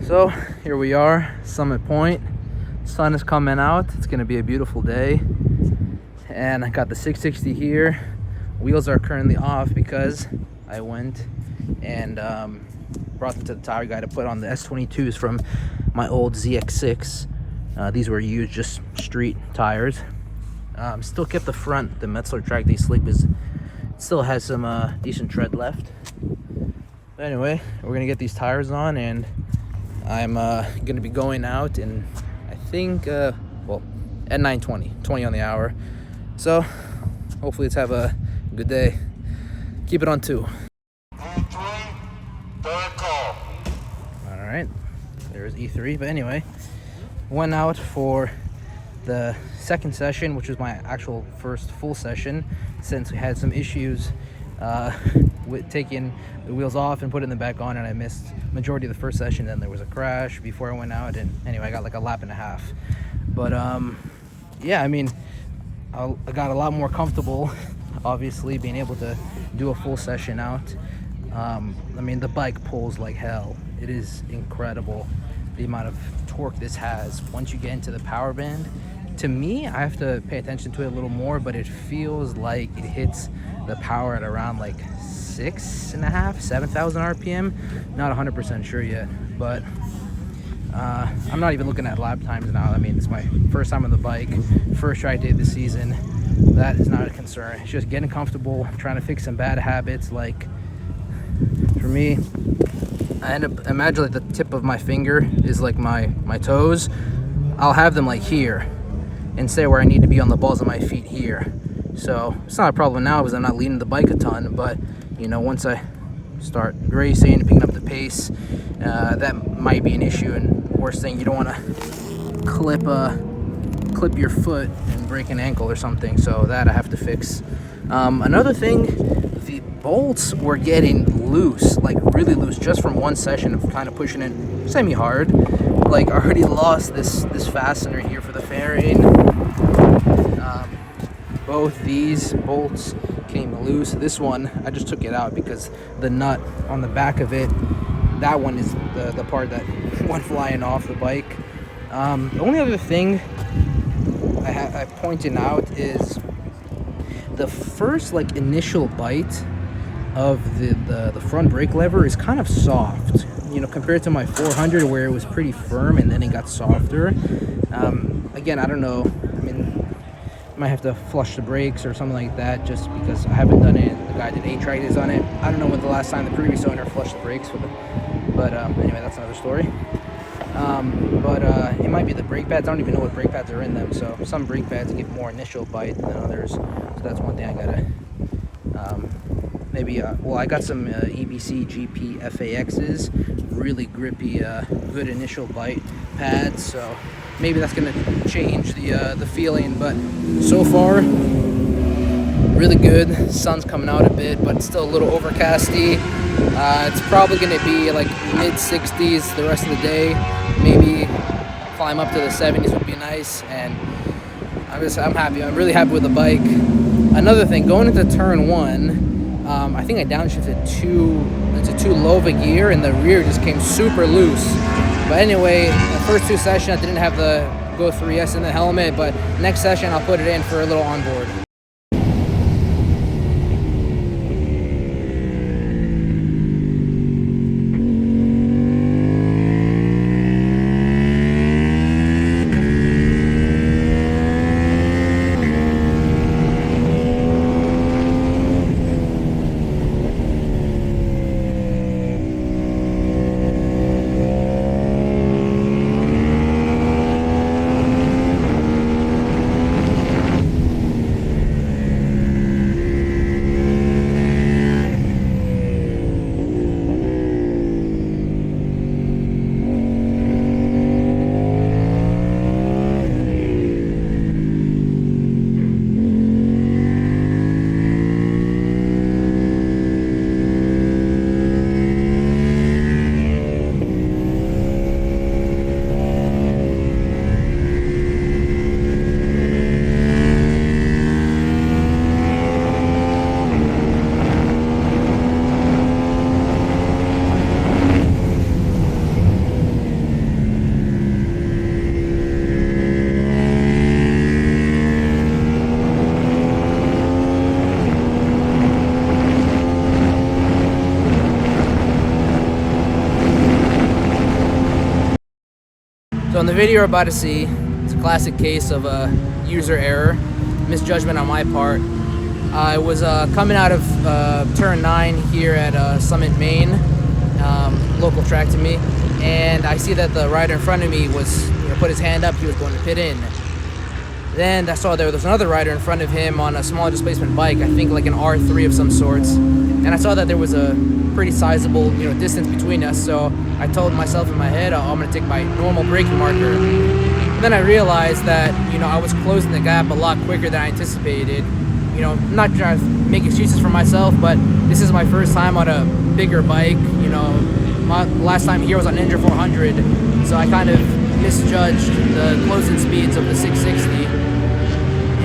So here we are, Summit Point. Sun is coming out. It's gonna be a beautiful day. And I got the 660 here. Wheels are currently off because I went and brought them to the tire guy to put on the S1EP2s from my old ZX6. These were used, just street tires. Still kept the front, the Metzler Track Day Slick, because it still has some decent tread left. But anyway, we're gonna get these tires on, and I'm gonna be going out in, I think, at 9:20, 20 on the hour. So hopefully let's have a good day. Keep it on 2. All right, there's E3. But anyway, went out for the second session, which was my actual first full session, since we had some issues with taking the wheels off and putting them back on, and I missed majority of the first session. Then there was a crash before I went out, and anyway, I got like a lap and a half. But yeah, I mean, I got a lot more comfortable, obviously, being able to do a full session out. I mean, the bike pulls like hell. It is incredible the amount of torque this has once you get into the power band. To me, I have to pay attention to it a little more, but it feels like it hits the power at around like 6.5, 7,000 RPM. Not 100% sure yet, but I'm not even looking at lap times now. I mean, it's my first time on the bike, first track day of the season. That is not a concern. It's just getting comfortable, trying to fix some bad habits. Like for me, I end up, imagine like the tip of my finger is like my toes. I'll have them like here instead where I need to be on the balls of my feet here. So it's not a problem now because I'm not leaning the bike a ton, but you know, once I start racing and picking up the pace, that might be an issue. And worst thing, you don't want to clip your foot and break an ankle or something. So that I have to fix. Another thing, the bolts were getting loose, like really loose, just from one session of kind of pushing it semi-hard. Like I already lost this fastener here for the fairing. Both these bolts came loose. This one, I just took it out because the nut on the back of it, that one is the part that went flying off the bike. The only other thing I pointed out is the first like initial bite of the front brake lever is kind of soft, you know, compared to my 400 where it was pretty firm and then it got softer. Again, I don't know. I mean, might have to flush the brakes or something like that, just because I haven't done it. The guy did 8 track days on it. I don't know when the last time the previous owner flushed the brakes with it, but anyway, that's another story. It might be the brake pads. I don't even know what brake pads are in them. So some brake pads give more initial bite than others. So that's one thing I gotta maybe. Well, I got some EBC GP FAXs, really grippy, good initial bite pads. So maybe that's gonna change the feeling. But so far, really good. Sun's coming out a bit, but it's still a little overcasty. It's probably gonna be like mid-60s the rest of the day. Maybe climb up to the 70s would be nice. And I'm happy. I'm really happy with the bike. Another thing, going into turn 1, I think I downshifted too low of a gear, and the rear just came super loose. But anyway, the first 2 sessions I didn't have the Go 3S in the helmet, but next session I'll put it in for a little onboard. So in the video you're about to see, it's a classic case of a user error, misjudgment on my part. I was coming out of turn 9 here at Summit, Maine, local track to me, and I see that the rider in front of me was, put his hand up, he was going to pit in. Then I saw there was another rider in front of him on a smaller displacement bike, I think like an R3 of some sorts, and I saw that there was a pretty sizable distance between us, so I told myself in my head, I'm going to take my normal braking marker. And then I realized that I was closing the gap a lot quicker than I anticipated. I'm not trying to make excuses for myself, but this is my first time on a bigger bike. My last time here was on Ninja 400, so I kind of misjudged the closing speeds of the 660.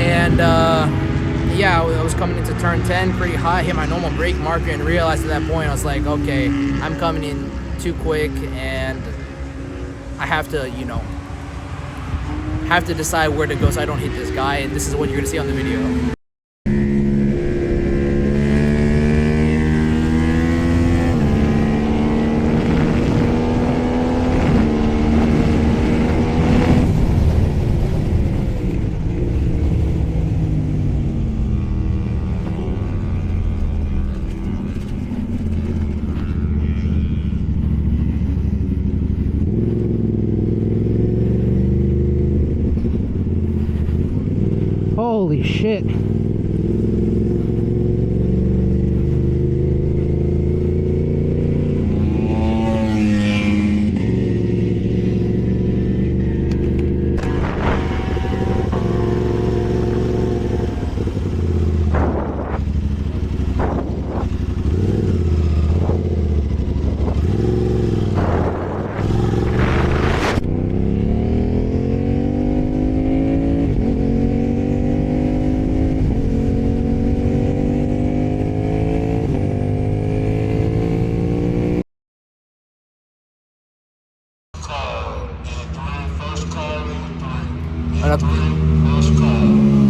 And yeah, I was coming into turn 10 pretty hot, hit my normal brake marker, and realized at that point I was like, okay, I'm coming in too quick, and I have to, have to decide where to go so I don't hit this guy, and this is what you're gonna see on the video. Holy shit.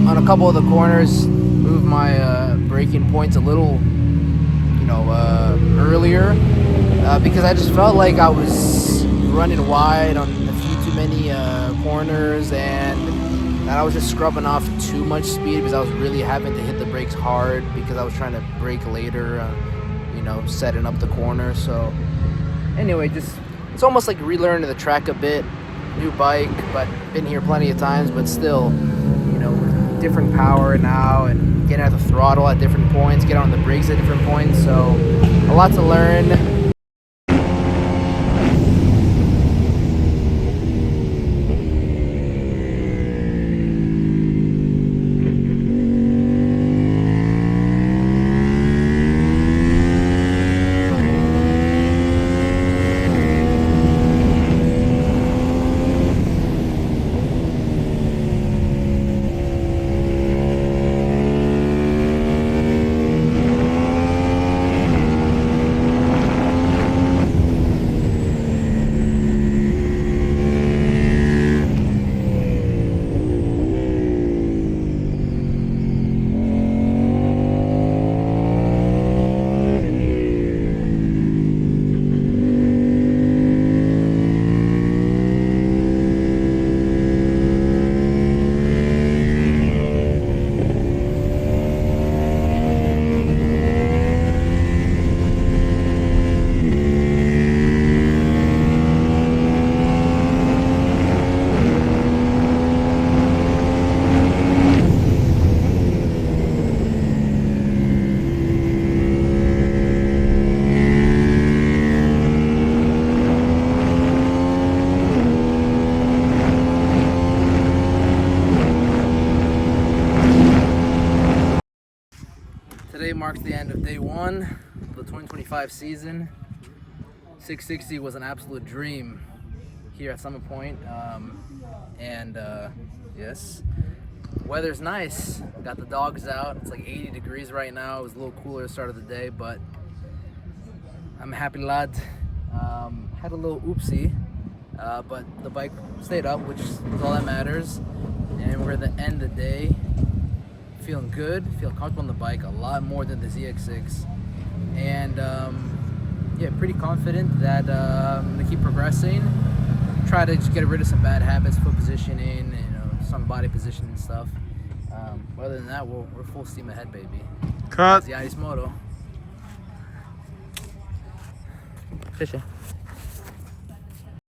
On a couple of the corners, moved my braking points a little, earlier, because I just felt like I was running wide on a few too many corners, and I was just scrubbing off too much speed because I was really having to hit the brakes hard because I was trying to brake later, setting up the corner. So anyway, it's almost like relearning the track a bit. New bike, but been here plenty of times, but still, different power now, and getting at the throttle at different points, get on the brakes at different points, so a lot to learn. Today marks the end of day 1 of the 2025 season. 660 was an absolute dream here at Summit Point, yes, weather's nice. Got the dogs out. It's like 80 degrees right now. It was a little cooler at the start of the day, but I'm a happy lad. Had a little oopsie, but the bike stayed up, which is all that matters. And we're at the end of the day. Feeling good, feel comfortable on the bike a lot more than the ZX6, and yeah, pretty confident that I'm gonna keep progressing. try to just get rid of some bad habits, foot positioning, some body position and stuff. Other than that, we're full steam ahead, baby. Cut. Gaziaris Moto. Fishing.